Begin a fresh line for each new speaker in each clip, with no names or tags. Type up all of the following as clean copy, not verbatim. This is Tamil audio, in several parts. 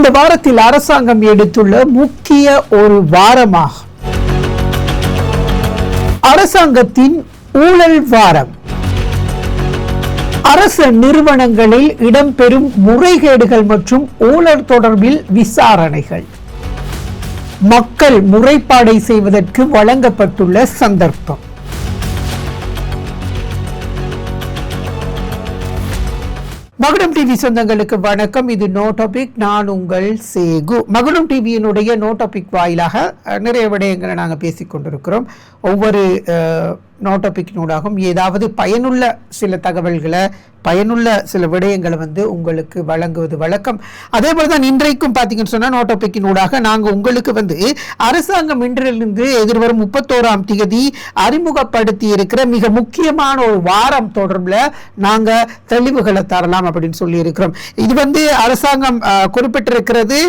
இந்த வாரத்தில் அரசாங்கம் எடுத்துள்ள முக்கிய ஒரு வாரமாகும் அரசாங்கத்தின் ஊழல் வாரம். அரசு நிறுவனங்களில் இடம்பெறும் முறைகேடுகள் மற்றும் ஊழல் தொடர்பில் விசாரணைகள், மக்கள் முறைப்பாடை செய்வதற்கு வழங்கப்பட்டுள்ள சந்தர்ப்பம். மகுடம் டிவி சொந்தங்களுக்கு வணக்கம். இது நோ டாபிக். நான் உங்கள் சேகு. மகுடம் டிவியினுடைய நோ டாபிக் வாயிலாக நிறைய விடயங்களை நாங்கள் பேசிக்கொண்டிருக்கிறோம். ஒவ்வொரு நோ டாபிக்கினூடாகவும் ஏதாவது பயனுள்ள சில தகவல்களை, பயனுள்ள சில விடயங்களை உங்களுக்கு வழங்குவது வழக்கம். அதே போல தான் இன்றைக்கும் பார்த்தீங்கன்னு சொன்னால் நோ டாபிக்கினூடாக நாங்கள் உங்களுக்கு அரசாங்கம் இன்றிலிருந்து எதிர்வரும் 31ஆம் தேதி அறிமுகப்படுத்தி இருக்கிற மிக முக்கியமான ஒரு வாரம் தொடர்பில் நாங்கள் தெளிவுகளை தரலாம் அப்படின்னு சொல்லி இருக்கிறோம். இது அரசாங்கம் குறிப்பிட்டிருக்கிறது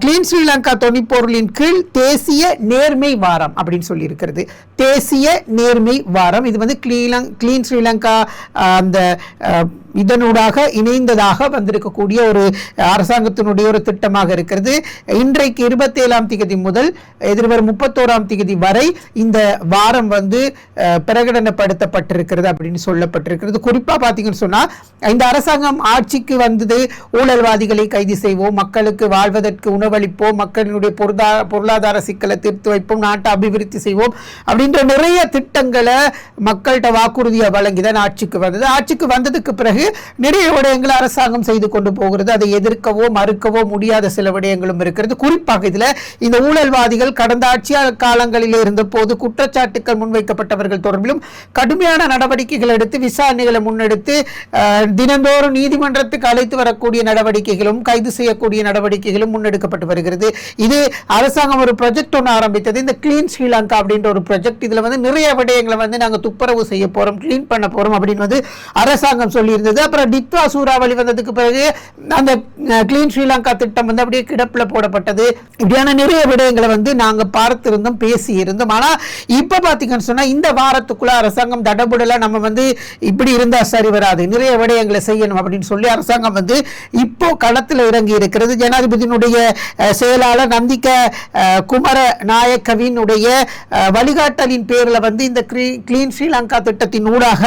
கிளீன் ஸ்ரீலங்கா தொனிப்பொருளின் கீழ் தேசிய நேர்மை வாரம் அப்படின்னு சொல்லி இருக்கிறது. தேசிய நேர்மை வாரம் இது கிளீன் ஸ்ரீலங்கா அந்த இதனூடாக இணைந்ததாக வந்திருக்கக்கூடிய ஒரு அரசாங்கத்தினுடைய ஒரு திட்டமாக இருக்கிறது. இன்றைக்கு 27ஆம் தேதி முதல் எதிர்வரும் 31ஆம் தேதி வரை இந்த வாரம் பிரகடனப்படுத்தப்பட்டிருக்கிறது அப்படின்னு சொல்லப்பட்டிருக்கிறது. குறிப்பா பார்த்தீங்கன்னு சொன்னா, இந்த அரசாங்கம் ஆட்சிக்கு வந்தது ஊழல்வாதிகளை கைது செய்வோம், மக்களுக்கு வாழ்வதற்கு உணவளிப்போம், மக்களினுடைய பொருளாதார சிக்கலை தீர்த்து வைப்போம், நாட்டை அபிவிருத்தி செய்வோம் அப்படின்ற நிறைய திட்டங்களை மக்கள்கிட்ட வாக்குறுதியை வழங்கிதான் ஆட்சிக்கு வந்தது. ஆட்சிக்கு வந்ததுக்கு பிறகு நிறைய விடயங்களை அரசாங்கம் செய்து கொண்டு போகிறது. அதை எதிர்க்கவோ மறுக்கவோ முடியாத சில விடயங்களும் இருக்கிறது. குறிப்பாக இதுல இந்த ஊழல்வாதிகள் கடந்த ஆட்சியாளர் காலங்களில் இருந்த போது குற்றச்சாட்டுகள் முன்வைக்கப்பட்டவர்கள் தொடர்பிலும் கடுமையான நடவடிக்கைகள் எடுத்து விசாரணைகளை முன்னெடுத்து தினந்தோறும் நீதிமன்றத்துக்கு அழைத்து வரக்கூடிய நடவடிக்கைகளும் கைது செய்யக்கூடிய நடவடிக்கைகளும் முன்னெடுக்கப்பட்டு வருகிறது. இது அரசாங்கம் ஒரு ப்ராஜெக்ட் ஒன்று ஆரம்பித்தது, இந்த கிளீன் ஸ்ரீலங்கா அப்படின்ற ஒரு ப்ராஜெக்ட். இதுல நிறைய விடயங்களை நாங்கள் துப்புரவு செய்ய போறோம், கிளீன் பண்ண போறோம் அப்படின்னு அரசாங்கம் சொல்லி இருந்தது. அப்புறம் டித்வா சூறாவளி வந்ததுக்கு பிறகு அந்த கிளீன் ஸ்ரீலங்கா திட்டம் அப்படியே கிடப்புல போடப்பட்டது. இப்படியான நிறைய விடயங்களை நாங்க பார்த்திருந்தோம், பேசி இருந்தோம். ஆனா இப்ப பாத்தீங்கன்னு சொன்னா இந்த வாரத்துக்குள்ள அரசாங்கம் தடபுடல நம்ம இப்படி இருந்தா சரி வராது, நிறைய விடயங்களை செய்யணும் அப்படின்னு சொல்லி அரசாங்கம் இப்போ களத்தில் இறங்கி இருக்கிறது. ஜனாதிபதியினுடைய செயலாளர் நந்திக குமர நாயக்கவினுடைய வழிகாட்டலின் பேரில் இந்த கிளீன் ஸ்ரீலங்கா திட்டத்தின் ஊடாக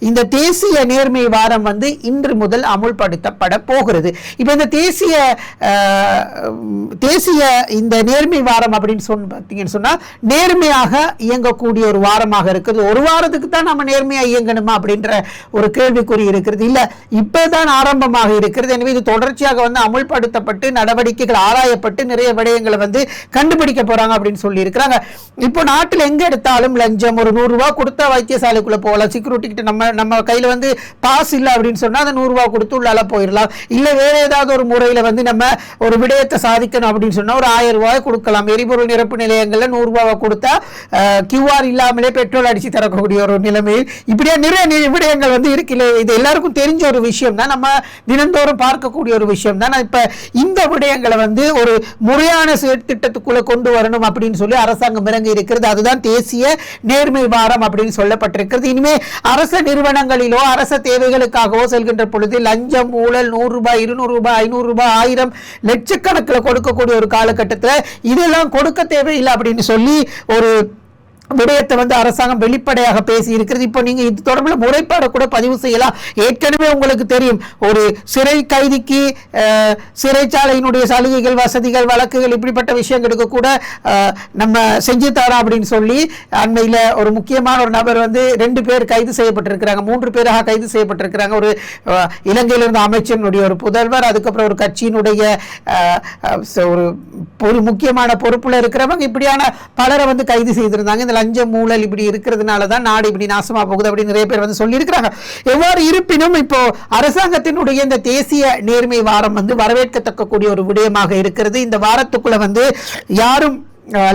இந்த தேசிய நேர்மை வாரம் இன்று முதல் அமுல்படுத்தப்பட போகிறது. இப்ப இந்த தேசிய இந்த நேர்மை வாரம் அப்படின்னு பார்த்தீங்கன்னு சொன்னா, நேர்மையாக இயங்கக்கூடிய ஒரு வாரமாக இருக்கிறது. ஒரு வாரத்துக்கு தான் நம்ம நேர்மையா இயங்கணுமா அப்படின்ற ஒரு கேள்விக்குறி இருக்கிறது. இல்ல, இப்பதான் ஆரம்பமாக இருக்கிறது. எனவே இது தொடர்ச்சியாக அமுல்படுத்தப்பட்டு நடவடிக்கைகள் ஆராயப்பட்டு நிறைய விடயங்களை கண்டுபிடிக்க போறாங்க அப்படின்னு சொல்லி இருக்கிறாங்க. இப்போ நாட்டில் எங்க எடுத்தாலும் லஞ்சம், ஒரு 100 ரூபாய் கொடுத்தா வைத்தியசாலைக்குள்ள போகலாம், செக்யூரிட்டி கிட்ட நம்ம கையில பாஸ் இல்ல அப்படின்னு சொன்னா அந்த 100 ரூபாய் கொடுத்து உள்ளால போயிடலாம். இல்ல வேற ஏதாவது ஒரு முறையில நம்ம ஒரு விடயத்தை சாதிக்கணும் அப்படின்னு சொன்னா ஒரு 1000 ரூபாய் கொடுக்கலாம். எரிபொருள் நிரப்பு நிலையங்கள்ல 100 ரூபாய் கொடுத்தா கியூஆர் இல்லாமலே பெட்ரோல் அடிச்சு தரக்கூடிய ஒரு நிலைமையில் இப்படியா நிறைய விடயங்கள் இருக்குல்ல. இது எல்லாருக்கும் தெரிஞ்ச ஒரு விஷயம் தான், நம்ம தினந்தோறும் பார்க்கக்கூடிய ஒரு விஷயம் தான். இப்ப இந்த விடயங்களை ஒரு முறையான திட்டத்துக்குள்ள கொண்டு வரணும் அப்படின்னு சொல்லி அரசாங்கம் இறங்கி இருக்கிறது. அதுதான் தேசிய நேர்மை வாரம் அப்படின்னு சொல்லப்பட்டிருக்கிறது. இனிமே அரச நிறுவனங்களிலோ அரச தேவைகளுக்காகவோ செல்கின்ற பொழுது லஞ்சம், ஊழல் 100 ரூபாய், 200 ரூபாய், 500 ரூபாய், 1000 லட்சக்கணக்கில் கொடுக்கக்கூடிய ஒரு காலகட்டத்தில் இதெல்லாம் கொடுக்க தேவையில்லை அப்படின்னு சொல்லி ஒரு விடயத்தை அரசாங்கம் வெளிப்படையாக பேசி இருக்கிறது. இப்போ நீங்க இது தொடர்பில் முறைப்பாடு கூட பதிவு செய்யலாம். ஏற்கனவே உங்களுக்கு தெரியும், ஒரு சிறை கைதிக்கு சிறைச்சாலையினுடைய சலுகைகள், வசதிகள், வழக்குகள் இப்படிப்பட்ட விஷயங்களுக்கு கூட நம்ம செஞ்சு தரோம் அப்படின்னு சொல்லி அண்மையில் ஒரு முக்கியமான ஒரு நபர் 2 பேர் கைது செய்யப்பட்டிருக்கிறாங்க, 3 பேராக கைது செய்யப்பட்டிருக்கிறாங்க. ஒரு இலங்கையில் இருந்த அமைச்சனுடைய ஒரு புதல்வர், அதுக்கப்புறம் ஒரு கட்சியினுடைய ஒரு முக்கியமான பொறுப்புல இருக்கிறவங்க, இப்படியான பலரை கைது செய்திருந்தாங்க. இந்த லஞ்சம், ஊழல் இப்படி இருக்கிறதுனால தான் நாடு இப்படி நாசமா போகுது அப்படின்னு நிறைய பேர் சொல்லி இருக்கிறாங்க. எவ்வாறு இருப்பினும் இப்போ அரசாங்கத்தினுடைய இந்த தேசிய நேர்மை வாரம் வரவேற்கத்தக்கக்கூடிய ஒரு விடயமாக இருக்கிறது. இந்த வாரத்துக்குள்ள யாரும்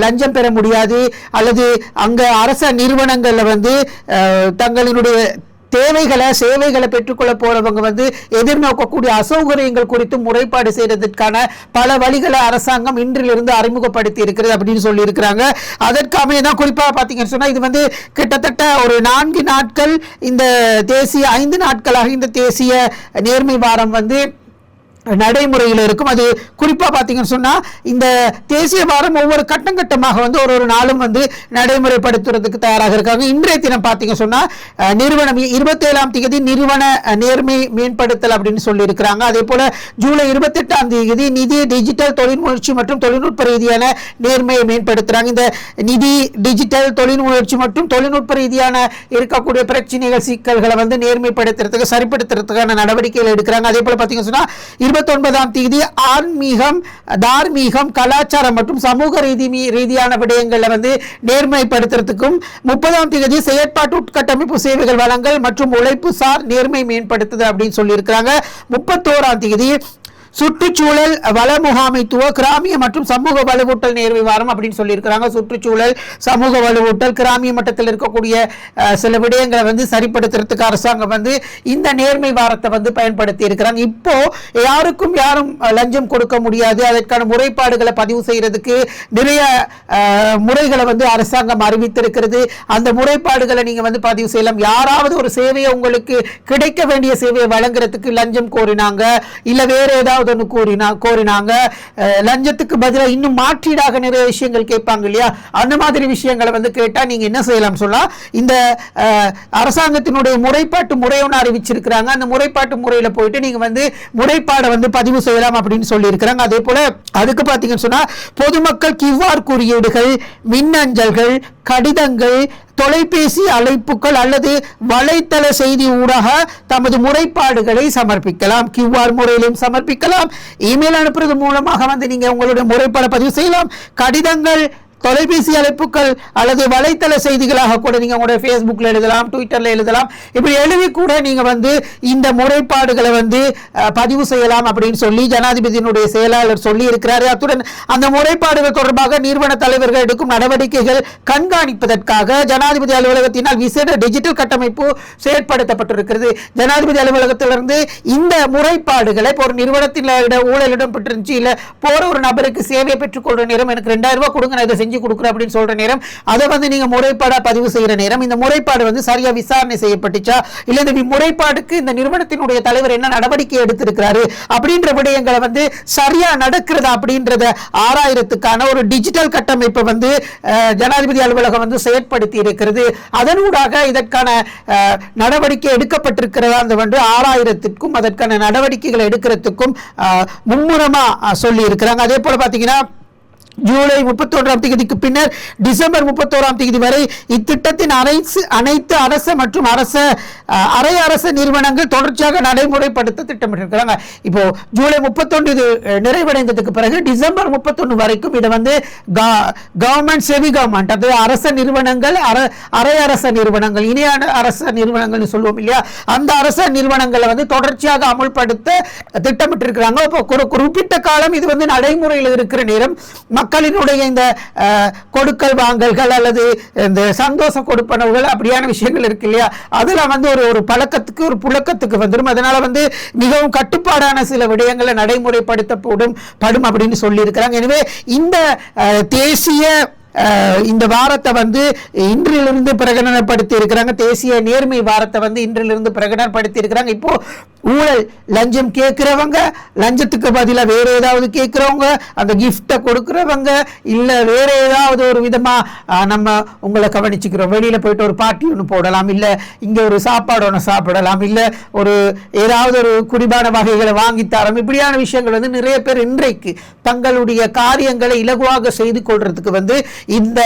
லஞ்சம் பெற முடியாது, அல்லது அங்க அரச நிறுவனங்கள்ல தங்களினுடைய தேவைகளை சேவைகளை பெற்றுக்கொள்ள போறவங்க எதிர்நோக்கக்கூடிய அசௌகரியங்கள் குறித்து முறைப்பாடு செய்யறதுக்கான பல வழிகளை அரசாங்கம் இன்றிலிருந்து அறிமுகப்படுத்தி இருக்கிறது அப்படின்னு சொல்லி இருக்கிறாங்க. அதற்காக தான் குறிப்பாக பார்த்தீங்கன்னு சொன்னா, இது கிட்டத்தட்ட ஒரு 4 நாட்கள் இந்த தேசிய 5 நாட்களாக இந்த தேசிய நேர்மை வாரம் நடைமுறையில் இருக்கும். அது குறிப்பாக பார்த்தீங்கன்னு சொன்னால் இந்த தேசிய வாரம் ஒவ்வொரு கட்டம் கட்டமாக வந்து ஒரு நாளும் வந்து நடைமுறைப்படுத்துறதுக்கு தயாராக இருக்காங்க. இன்றைய தினம் பார்த்தீங்க சொன்னால் நிறுவனம் 27ஆம் தேதி நிறுவன நேர்மை மேம்படுத்தல் அப்படின்னு சொல்லியிருக்கிறாங்க. அதே போல் ஜூலை 28ஆம் தேதி நிதி டிஜிட்டல் தொழில்முயற்சி மற்றும் தொழில்நுட்ப ரீதியான நேர்மையை மேம்படுத்துகிறாங்க. இந்த நிதி டிஜிட்டல் தொழில்முயற்சி மற்றும் தொழில்நுட்ப ரீதியான இருக்கக்கூடிய பிரச்சனைகள் சிக்கல்களை வந்து நேர்மைப்படுத்துறதுக்கு சரிப்படுத்துறதுக்கான நடவடிக்கைகள் எடுக்கிறாங்க. அதே போல் பார்த்தீங்கன்னு சொன்னால் 29ஆம் தேதி ஆன்மீகம், தார்மீகம், கலாச்சாரம் மற்றும் சமூக ரீதியான விடயங்களை வந்து நேர்மைப்படுத்துறதுக்கும் 30ஆம் தேதி செயற்பாட்டு உட்கட்டமைப்பு சேவைகள் வழங்கல் மற்றும் உழைப்பு சார் நேர்மை மேம்படுத்துது அப்படின்னு சொல்லியிருக்கிறாங்க. 31ஆம் தேதி சுற்றுச்சூழல் வள முகாமைத்துவ கிராமிய மற்றும் சமூக வலுவூட்டல் நேர்மை வாரம் அப்படின்னு சொல்லியிருக்கிறாங்க. சுற்றுச்சூழல், சமூக வலுவூட்டல், கிராமிய மட்டத்தில் இருக்கக்கூடிய சில விடயங்களை வந்து சரிப்படுத்துறதுக்கு அரசாங்கம் வந்து இந்த நேர்மை வாரத்தை வந்து பயன்படுத்தி இருக்கிறாங்க. இப்போ யாருக்கும் யாரும் லஞ்சம் கொடுக்க முடியாது, அதற்கான முறைப்பாடுகளை பதிவு செய்யறதுக்கு நிறைய முறைகளை வந்து அரசாங்கம் அறிவித்திருக்கிறது. அந்த முறைப்பாடுகளை நீங்க வந்து பதிவு செய்யலாம். யாராவது ஒரு சேவையை உங்களுக்கு கிடைக்க வேண்டிய சேவையை வழங்குறதுக்கு லஞ்சம் கோரினாங்க, இல்ல வேற ஏதாவது கோரினாங்க, லஞ்சத்துக்கு பதிலாக இன்னும் மாற்றீடாக நிறைய விஷயங்கள் கேட்பாங்க இல்லையா, அந்த மாதிரி விஷயங்களை வந்து கேட்டா நீங்க என்ன செய்யலாம் சொல்லா, இந்த அரசாங்கத்தினுடைய முறைப்பாட்டு முறை ஒன்று அறிவிச்சிருக்கிறாங்க. அந்த முறைப்பாட்டு முறையில போயிட்டு நீங்க வந்து முறைப்பாடை வந்து பதிவு செய்யலாம் அப்படின்னு சொல்லி இருக்கிறாங்க. அதே போல அதுக்கு பாத்தீங்கன்னு சொன்னா பொதுமக்கள் QR குறியீடுகள், மின்னஞ்சல்கள், கடிதங்கள், தொலைபேசி அழைப்புகள் அல்லது வலைத்தள செய்தி ஊடாக தமது முறைப்பாடுகளை சமர்ப்பிக்கலாம். QR முறையிலும் சமர்ப்பிக்கலாம். இமெயில் அனுப்புறது மூலமாக வந்து நீங்க உங்களுடைய முறைப்பாடை பதிவு செய்யலாம். கடிதங்கள், தொலைபேசி அழைப்புகள் அல்லது வலைத்தள செய்திகளாக கூட நீங்க உங்களுடைய Facebookல எழுதலாம், ட்விட்டர்ல எழுதலாம். இப்படி எழுதி கூட நீங்க வந்து இந்த முறைப்பாடுகளை வந்து பதிவு செய்யலாம் அப்படின்னு சொல்லி ஜனாதிபதியினுடைய செயலாளர் சொல்லி இருக்கிறார். அத்துடன் அந்த முறைப்பாடுகள் தொடர்பாக நிறுவன தலைவர்கள் எடுக்கும் நடவடிக்கைகள் கண்காணிப்பதற்காக ஜனாதிபதி அலுவலகத்தினால் விசேட டிஜிட்டல் கட்டமைப்பு செயற்படுத்தப்பட்டிருக்கிறது. ஜனாதிபதி அலுவலகத்திலிருந்து இந்த முறைப்பாடுகளை ஒரு நிறுவனத்தில் ஊழல் இடம்பெற்றிருந்துச்சு, இல்ல போற ஒரு நபருக்கு சேவை பெற்றுக்கொள்ற நேரம் எனக்கு 2000 ரூபாய் கொடுங்க, நான் இதை செஞ்சு கொடுக்குற அப்படின்னு சொல்ற நேரம் அதை வந்து நீங்க முறைப்பாடா பதிவு செய்யற நேரம் இந்த முறைப்பாடு வந்து சரியா விசாரணை செய்யப்பட்டுச்சா, இல்ல இந்த முறைப்பாடுக்கு இந்த நிறுவனத்தினுடைய தலைவர் என்ன நடவடிக்கை எடுத்திருக்கிறாரு அப்படின்ற விடயங்களை வந்து சரியா நடக்கிறதா அப்படின்றத ஆராயறதுக்கான ஒரு டிஜிட்டல் கட்டமைப்பை வந்து ஜனாதிபதி அலுவலகம் வந்து செயற்படுத்தி இருக்கிறது. அதனூடாக இதற்கான நடவடிக்கை எடுக்கப்பட்டிருக்கிறதா அந்த வந்து ஆராயறதுக்கும் அதற்கான நடவடிக்கைகளை எடுக்கிறதுக்கும் மும்முரமா சொல்லி இருக்கிறாங்க. அதே போல பாத்தீங்கன்னா ஜூலை 31ஆம் தேதிக்கு பின்னர் டிசம்பர் 31ஆம் தேதி வரை இத்திட்டத்தின் அனைத்து அரச மற்றும் அரை அரச நிறுவனங்கள் தொடர்ச்சியாக நடைமுறைப்படுத்த திட்டமிட்டிருக்கிறாங்க. இப்போ ஜூலை 31 இது நிறைவடைந்ததுக்கு பிறகு டிசம்பர் 31 வரைக்கும் இதை வந்து கவர்மெண்ட், செமி கவர்மெண்ட், அது அரச நிறுவனங்கள், அரை அரச நிறுவனங்கள், இணையான அரச நிறுவனங்கள் சொல்லுவோம் இல்லையா, அந்த அரச நிறுவனங்களை வந்து தொடர்ச்சியாக அமுல்படுத்த திட்டமிட்டிருக்கிறாங்க. இப்போ குறிப்பிட்ட காலம் இது வந்து நடைமுறையில் இருக்கிற நேரம் மக்களினுடைய இந்த கொடுக்கல் வாங்கல்கள் அல்லது இந்த சந்தோஷ கொடுப்பனவுகள் அப்படியான விஷயங்கள் இருக்கு இல்லையா, அதெல்லாம் வந்து ஒரு பழக்கத்துக்கு ஒரு புழக்கத்துக்கு வந்துடும். அதனால வந்து மிகவும் கட்டுப்பாடான சில விடயங்களை நடைமுறைப்படுத்தப்படும் அப்படின்னு சொல்லி இருக்கிறாங்க. எனவே இந்த தேசிய இந்த வாரத்தை வந்து இன்றிலிருந்து பிரகடனப்படுத்தி இருக்கிறாங்க. தேசிய நேர்மை வாரத்தை வந்து இன்றிலிருந்து பிரகடனப்படுத்தி இருக்கிறாங்க. இப்போ ஊழல், லஞ்சம் கேட்கிறவங்க, லஞ்சத்துக்கு பதிலாக வேற ஏதாவது கேட்கிறவங்க, அந்த கிஃப்டை கொடுக்கிறவங்க, இல்ல வேற ஏதாவது ஒரு விதமா நம்ம உங்களை கவனிச்சுக்கிறோம், வெளியில போயிட்டு ஒரு பார்ட்டி ஒன்று போடலாம், இல்ல இங்க ஒரு சாப்பாடு ஒன்று சாப்பிடலாம், இல்ல ஒரு ஏதாவது ஒரு குடிபான வகைகளை வாங்கித்தாரம், இப்படியான விஷயங்கள் வந்து நிறைய பேர் இன்றைக்கு தங்களுடைய காரியங்களை இலகுவாக செய்து கொள்றதுக்கு வந்து இந்த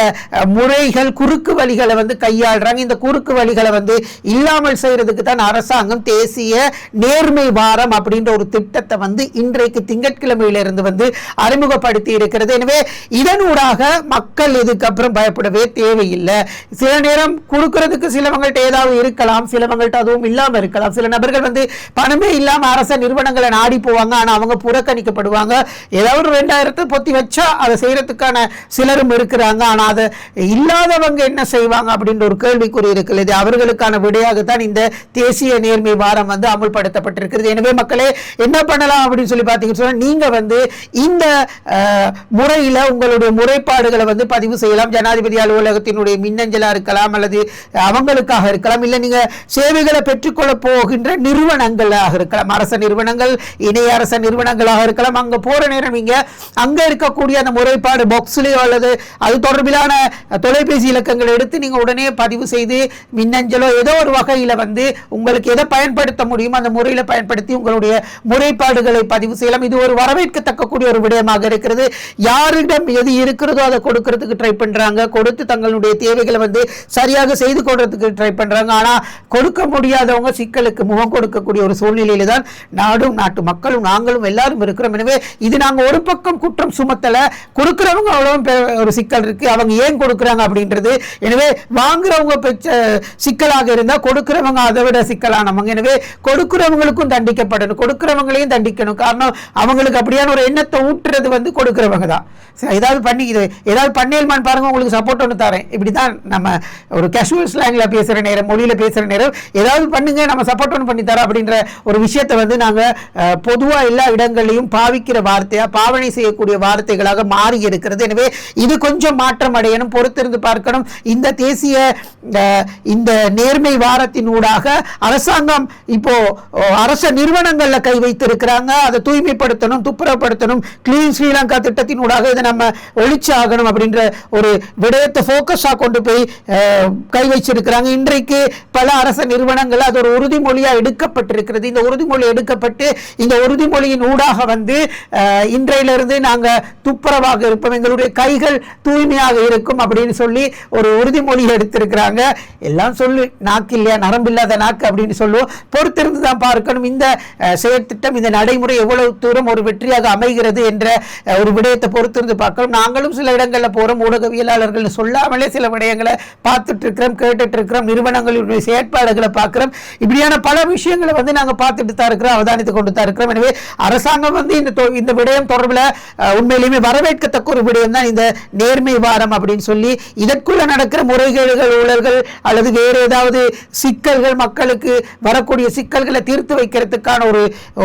முறைகள், குறுக்கு வழிகளை வந்து கையாளுறாங்க. இந்த குறுக்கு வழிகளை வந்து இல்லாமல் செய்யறதுக்கு தான் அரசாங்கம் தேசிய நேர்மை வாரம் அப்படின்ற ஒரு திட்டத்தை வந்து இன்றைக்கு திங்கட்கிழமையிலிருந்து வந்து அறிமுகப்படுத்தி இருக்கிறது. எனவே இதனூடாக மக்கள் இதுக்கப்புறம் பயப்படவே தேவையில்லை. சில நேரம் கொடுக்கறதுக்கு சிலவங்கள்ட்ட ஏதாவது இருக்கலாம், சிலவங்கள்ட்ட அதுவும் இல்லாம இருக்கலாம். சில நபர்கள் வந்து பணமே இல்லாம அரச நிறுவனங்களை நாடி போவாங்க, ஆனா அவங்க புறக்கணிக்கப்படுவாங்க. ஏதாவது 2000 பொத்தி வச்சா அதை செய்யறதுக்கான சிலரும் இருக்கிறாங்க. இருக்கிறாங்க. ஆனா அதை இல்லாதவங்க என்ன செய்வாங்க அப்படின்ற ஒரு கேள்விக்குறி இருக்குது. இது அவர்களுக்கான விடையாகத்தான் இந்த தேசிய நேர்மை வாரம் வந்து அமுல்படுத்தப்பட்டிருக்கிறது. எனவே மக்களே என்ன பண்ணலாம் அப்படின்னு சொல்லி பார்த்தீங்கன்னு சொன்னா, நீங்க வந்து இந்த முறையில உங்களுடைய முறைப்பாடுகளை வந்து பதிவு செய்யலாம். ஜனாதிபதி அலுவலகத்தினுடைய மின்னஞ்சலா இருக்கலாம், அல்லது அவங்களுக்காக இருக்கலாம், இல்ல நீங்க சேவைகளை பெற்றுக்கொள்ள போகின்ற நிறுவனங்களாக இருக்கலாம், அரச நிறுவனங்கள், இணைய அரச நிறுவனங்களாக இருக்கலாம். அங்க போற நேரம் நீங்க அங்க இருக்கக்கூடிய அந்த முறைப்பாடு பாக்ஸ்லயோ அல்லது அது தொடர்பிலான தொலைபேசி இலக்கங்களை எடுத்து நீங்க உடனே பதிவு செய்து மின்னஞ்சலோ ஏதோ ஒரு வகையில வந்து உங்களுக்கு எதை பயன்படுத்த முடியுமோ அந்த முறையில பயன்படுத்தி உங்களுடைய முறைப்பாடுகளை பதிவு செய்யலாம். இது ஒரு வரவேற்கத்தக்கக்கூடிய ஒரு விடயமாக இருக்கிறது. யாரிடம் எது இருக்கிறதோ அதை கொடுக்கறதுக்கு ட்ரை பண்றாங்க, கொடுத்து தங்களுடைய தேவைகளை வந்து சரியாக செய்து கொள்றதுக்கு ட்ரை பண்றாங்க. ஆனா கொடுக்க முடியாதவங்க சிக்கலுக்கு முகம் கொடுக்கக்கூடிய ஒரு சூழ்நிலையில தான் நாடும் நாட்டு மக்களும் நாங்களும் எல்லாரும் இருக்கிறோம். எனவே இது நாங்க ஒரு பக்கம் குற்றம் சுமத்தல, கொடுக்கிறவங்க அவ்வளவு ஒரு சிக்கல் இருக்கு, அவங்க ஏன் கொடுக்குறாங்க அப்படின்றது. எனவே வாங்குறவங்க சிக்கலாக இருந்தா கொடுக்கிறவங்க அதை விட சிக்கலானவங்க. எனவே கொடுக்கிறவங்களுக்கும் தண்டிக்கப்படணும், கொடுக்கிறவங்களையும் தண்டிக்கணும். காரணம் அவங்களுக்கு அப்படியான ஒரு எண்ணத்தை ஊட்டுறது வந்து கொடுக்கிறவங்க தான். ஏதாவது பண்ணி இது ஏதாவது பண்ணேல்மான் பாருங்க, உங்களுக்கு சப்போர்ட் ஒன்று தரேன், இப்படிதான் நம்ம ஒரு கேஷுவல் ஸ்லாங்ல பேசுற நேரம், மொழியில பேசுற நேரம் ஏதாவது பண்ணுங்க நம்ம சப்போர்ட் ஒன்று பண்ணி தரோம் அப்படின்ற ஒரு விஷயத்தை வந்து நாங்க பொதுவா எல்லா இடங்களையும் பாவிக்கிற வார்த்தையா, பாவனை செய்யக்கூடிய வார்த்தைகளாக மாறி இருக்கிறது. எனவே இது கொஞ்சம் மாற்றம் அடையணும், பொறுத்திருந்து பார்க்கணும். இந்த தேசிய இந்த நேர்மை வாரத்தின் ஊடாக அரசாங்கம் இப்போ அரச நிறுவனங்கள்ல கை வைத்திருக்கிறாங்க. அதை தூய்மைப்படுத்தணும், துப்புரப்படுத்தணும், கிளீன் ஸ்ரீலங்கா திட்டத்தின் ஊடாக இதை நம்ம ஒழிச்சாகணும் அப்படின்ற ஒரு விடயத்தை போக்கஸா கொண்டு போய் கை வச்சிருக்கிறாங்க. இன்றைக்கு பல அரச நிறுவனங்கள் அது ஒரு உறுதிமொழியா எடுக்கப்பட்டிருக்கிறது. இந்த உறுதிமொழி எடுக்கப்பட்டு இந்த உறுதிமொழியின் ஊடாக வந்து இன்றையிலிருந்து நாங்க துப்புரவாக இருப்போம், எங்களுடைய கைகள் தூய்மையாக இருக்கும் அப்படின்னு சொல்லி ஒரு உறுதிமொழி எடுத்திருக்கிறாங்க. எல்லாம் சொல்லு நாக்கு இல்லையா, நரம்பு இல்லாத நாக்கு அப்படின்னு சொல்லுவோம். பொறுத்திருந்து தான் பார்க்கணும் இந்த செயற்திட்டம், இந்த நடைமுறை எவ்வளவு தூரம் ஒரு வெற்றியாக அமைகிறது என்ற ஒரு விடயத்தை பொறுத்திருந்து பார்க்கணும். நாங்களும் சில இடங்களில் போறோம், ஊடகவியலாளர்கள் சொல்லாமலே சில விடயங்களை பார்த்துட்டு இருக்கிறோம், கேட்டுட்டு இருக்கிறோம், நிறுவனங்களுடைய செயற்பாடுகளை பார்க்கிறோம். இப்படியான பல விஷயங்களை வந்து நாங்க பார்த்துட்டு தான் இருக்கிறோம், அவதானித்து கொண்டு தான் இருக்கிறோம். எனவே அரசாங்கம் வந்து இந்த விடயம் தொடர்பில் உண்மையிலுமே வரவேற்கத்தக்க ஒரு விடயம் தான் இந்த நேர்மை வாரம் அப்படின்னு சொல்லி. இதற்குள்ள நடக்கிற முறைகேடுகள், ஊழல்கள் அல்லது வேறு ஏதாவது சிக்கல்கள், மக்களுக்கு வரக்கூடிய சிக்கல்களை தீர்த்து வைக்கிறதுக்கான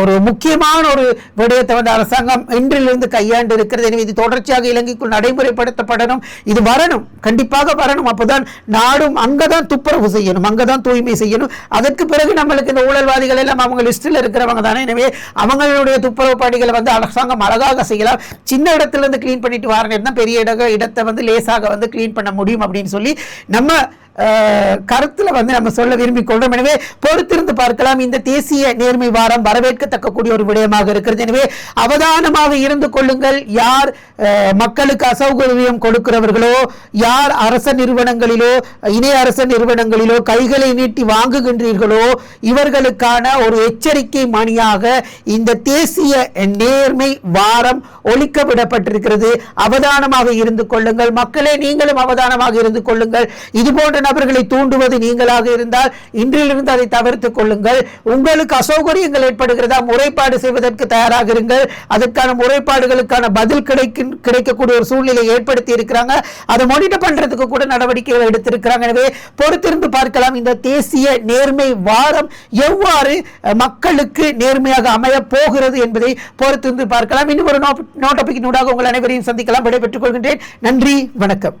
ஒரு முக்கியமான ஒரு விடயத்தை வந்து அரசாங்கம் இன்றிலிருந்து கையாண்டு இருக்கிறது. எனவே இது தொடர்ச்சியாக இலங்கைக்குள் நடைமுறைப்படுத்தப்படணும், இது வரணும், கண்டிப்பாக வரணும். அப்போதான் நாடும் அங்கதான் துப்புரவு செய்யணும், அங்கதான் தூய்மை செய்யணும். அதற்கு பிறகு நம்மளுக்கு இந்த ஊழல்வாதிகள் எல்லாம் அவங்க லிஸ்டில் இருக்கிறவங்க தானே. எனவே அவங்களுடைய துப்புரவு பணிகளை வந்து அரசாங்கம் அழகாக செய்யலாம். சின்ன இடத்துல இருந்து கிளீன் பண்ணிட்டு வர நேரம் தான் பெரிய இடத்தை வந்து லேசாக வந்து கிளீன் பண்ண முடியும் அப்படின்னு சொல்லி நம்ம கருத்துல வந்து நம்ம சொல்ல விரும்பிக் கொள்றோம். எனவே பொறுத்திருந்து பார்க்கலாம். இந்த தேசிய நேர்மை வாரம் வரவேற்கத்தக்கக்கூடிய ஒரு விடயமாக இருக்கிறது. எனவே அவதானமாக இருந்து கொள்ளுங்கள். யார் மக்களுக்கு அசௌகரியம் கொடுக்கிறவர்களோ, யார் அரச நிறுவனங்களிலோ இணைய அரச நிறுவனங்களிலோ கைகளை நீட்டி வாங்குகின்றீர்களோ, இவர்களுக்கான ஒரு எச்சரிக்கை மணியாக இந்த தேசிய நேர்மை வாரம் ஒழிக்க விடப்பட்டிருக்கிறது. அவதானமாக இருந்து கொள்ளுங்கள் மக்களே, நீங்களும் அவதானமாக இருந்து கொள்ளுங்கள். இது போன்ற நபர்களை தூண்டுவது நீங்களாக இருந்தால் இன்றிலிருந்து அதை தவிர்த்துக் கொள்ளுங்கள். உங்களுக்கு அசௌகரியங்கள் ஏற்படுகிறதா, முறைப்பாடு செய்வதற்கு தயாராக இருங்கள். அதற்கான முறைப்பாடுகளுக்கான பதில் கிடைக்கக்கூடிய ஒரு சூழ்நிலை ஏற்படுத்தி இருக்கிறாங்க. அதை மானிட்டர் பண்றதுக்கு கூட நடவடிக்கைகள் எடுத்திருக்கிறாங்க. எனவே பொறுத்திருந்து பார்க்கலாம் இந்த தேசிய நேர்மை வாரம் எவ்வாறு மக்களுக்கு நேர்மையாக அமைய போகிறது என்பதை பொறுத்திருந்து பார்க்கலாம். இன்னும் ஒரு நோட்டபிக்கினூடாக உங்கள் அனைவரையும் சந்திக்கலாம். விடைபெற்றுக் கொள்கின்றேன். நன்றி, வணக்கம்.